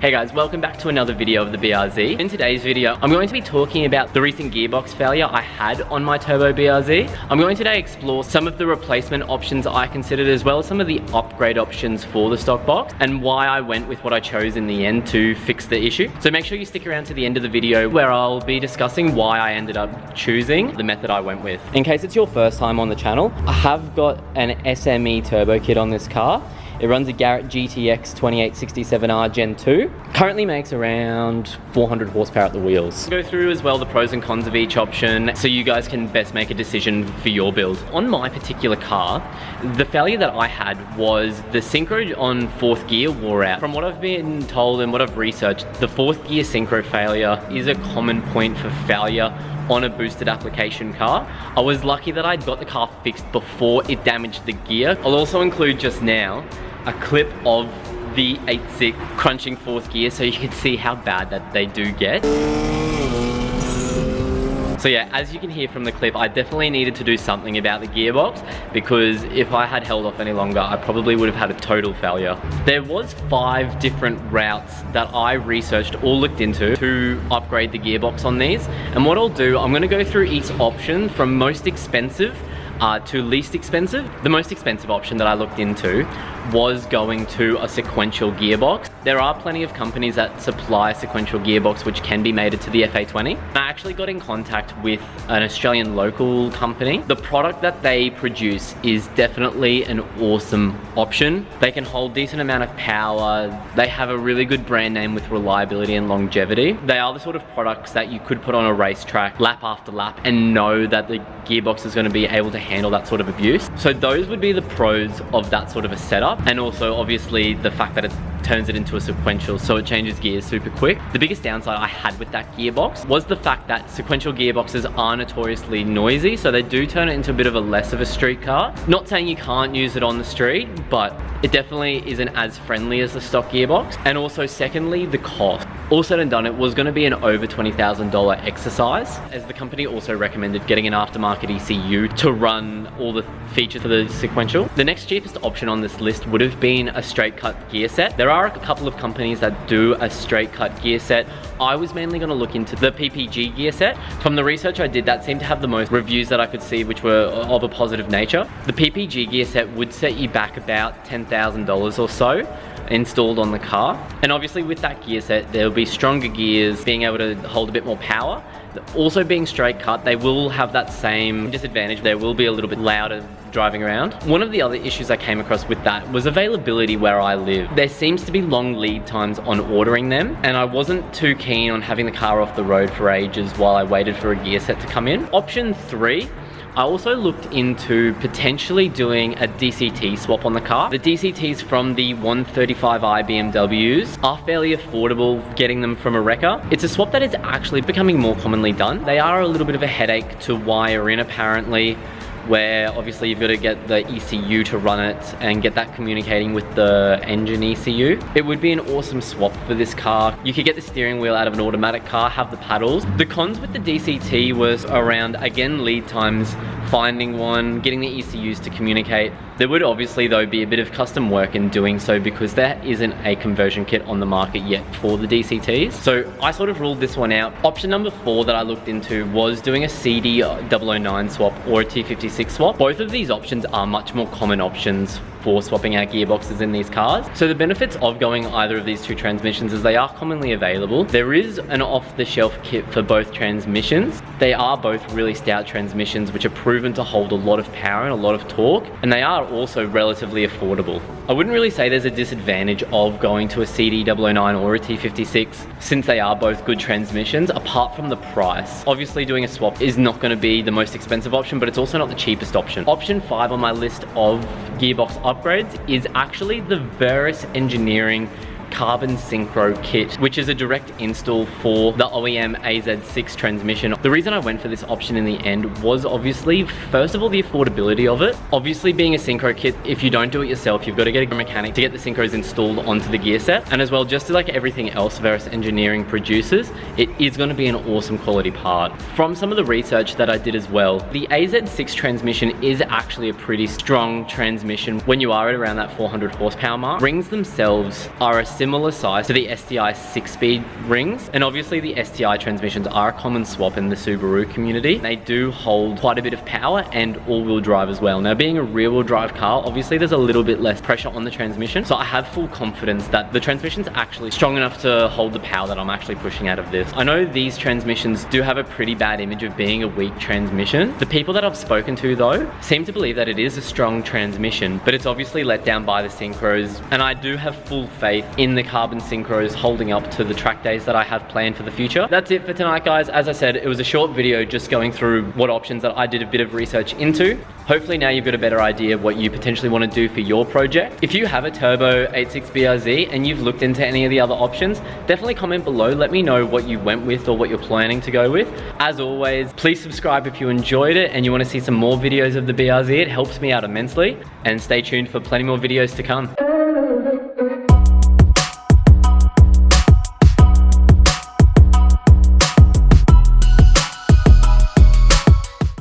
Hey guys, welcome back to another video of the BRZ. In today's video, I'm going to be talking about the recent gearbox failure I had on my Turbo BRZ. I'm going to today explore some of the replacement options I considered, as well as some of the upgrade options for the stock box, and why I went with what I chose in the end to fix the issue. So make sure you stick around to the end of the video where I'll be discussing why I ended up choosing the method I went with. In case it's your first time on the channel, I have got an SME turbo kit on this car. It runs a Garrett GTX 2867R Gen 2. Currently makes around 400 horsepower at the wheels. Go through as well the pros and cons of each option so you guys can best make a decision for your build. On my particular car, the failure that I had was the Synchro on 4th gear wore out. From what I've been told and what I've researched, the 4th gear Synchro failure is a common point for failure on a boosted application car. I was lucky that I'd got the car fixed before it damaged the gear. I'll also include just now a clip of the 8.6 crunching 4th gear so you can see how bad that they do get. So yeah, as you can hear from the clip, I definitely needed to do something about the gearbox, because if I had held off any longer, I probably would have had a total failure. There was 5 different routes that I researched, all looked into, to upgrade the gearbox on these. And what I'll do, I'm gonna go through each option from most expensive to least expensive. The most expensive option that I looked into was going to a sequential gearbox. There are plenty of companies that supply a sequential gearbox which can be mated to the FA20. I actually got in contact with an Australian local company. The product that they produce is definitely an awesome option. They can hold decent amount of power. They have a really good brand name with reliability and longevity. They are the sort of products that you could put on a racetrack lap after lap and know that the gearbox is going to be able to handle that sort of abuse. So those would be the pros of that sort of a setup, and also obviously the fact that it turns it into a sequential, so it changes gears super quick. The biggest downside I had with that gearbox was the fact that sequential gearboxes are notoriously noisy, so they do turn it into a bit of a less of a street car. Not saying you can't use it on the street, but it definitely isn't as friendly as the stock gearbox. And also secondly, the cost. All said and done, it was going to be an over $20,000 exercise, as the company also recommended getting an aftermarket ECU to run all the features for the sequential. The next cheapest option on this list would have been a straight cut gear set. There are a couple of companies that do a straight cut gear set. I was mainly going to look into the PPG gear set. From the research I did, that seemed to have the most reviews that I could see, which were of a positive nature. The PPG gear set would set you back about $10,000 or so installed on the car. And obviously with that gear set, there'll be stronger gears, being able to hold a bit more power. Also being straight cut, they will have that same disadvantage. They will be a little bit louder driving around. One of the other issues I came across with that was availability where I live. There seems to be long lead times on ordering them, and I wasn't too keen on having the car off the road for ages while I waited for a gear set to come in. Option 3, I also looked into potentially doing a DCT swap on the car. The DCTs from the 135i BMWs are fairly affordable getting them from a wrecker. It's a swap that is actually becoming more commonly done. They are a little bit of a headache to wire in apparently, where obviously you've got to get the ECU to run it and get that communicating with the engine ECU. It would be an awesome swap for this car. You could get the steering wheel out of an automatic car, have the paddles. The cons with the DCT was around, again, lead times, finding one, getting the ECUs to communicate. There would obviously though be a bit of custom work in doing so, because there isn't a conversion kit on the market yet for the DCTs. So I sort of ruled this one out. Option number 4 that I looked into was doing a CD009 swap or a T56 swap. Both of these options are much more common options for swapping out gearboxes in these cars. So the benefits of going either of these two transmissions is they are commonly available. There is an off-the-shelf kit for both transmissions. They are both really stout transmissions which are proven to hold a lot of power and a lot of torque, and they are also relatively affordable. I wouldn't really say there's a disadvantage of going to a CD009 or a T56, since they are both good transmissions, apart from the price. Obviously doing a swap is not going to be the most expensive option, but it's also not the cheapest option. Option 5 on my list of gearbox upgrades is actually the Verus Engineering carbon synchro kit, which is a direct install for the OEM AZ6 transmission. The reason I went for this option in the end was obviously, first of all, the affordability of it. Obviously being a synchro kit, if you don't do it yourself, you've got to get a mechanic to get the synchros installed onto the gear set. And as well, just like everything else Verus Engineering produces, it is going to be an awesome quality part. From some of the research that I did as well, the AZ6 transmission is actually a pretty strong transmission when you are at around that 400 horsepower mark. Rings themselves are a similar similar size to the STI 6-speed rings. And obviously the STI transmissions are a common swap in the Subaru community. They do hold quite a bit of power and all-wheel drive as well. Now, being a rear-wheel drive car, obviously there's a little bit less pressure on the transmission. So I have full confidence that the transmission's actually strong enough to hold the power that I'm actually pushing out of this. I know these transmissions do have a pretty bad image of being a weak transmission. The people that I've spoken to though seem to believe that it is a strong transmission, but it's obviously let down by the Synchros, and I do have full faith in the carbon Synchros holding up to the track days that I have planned for the future. That's it for tonight, guys. As I said, it was a short video just going through what options that I did a bit of research into. Hopefully now you've got a better idea of what you potentially want to do for your project. If you have a turbo 86 BRZ and you've looked into any of the other options, definitely comment below. Let me know what you went with or what you're planning to go with. As always, please subscribe if you enjoyed it and you want to see some more videos of the BRZ. It helps me out immensely. And stay tuned for plenty more videos to come.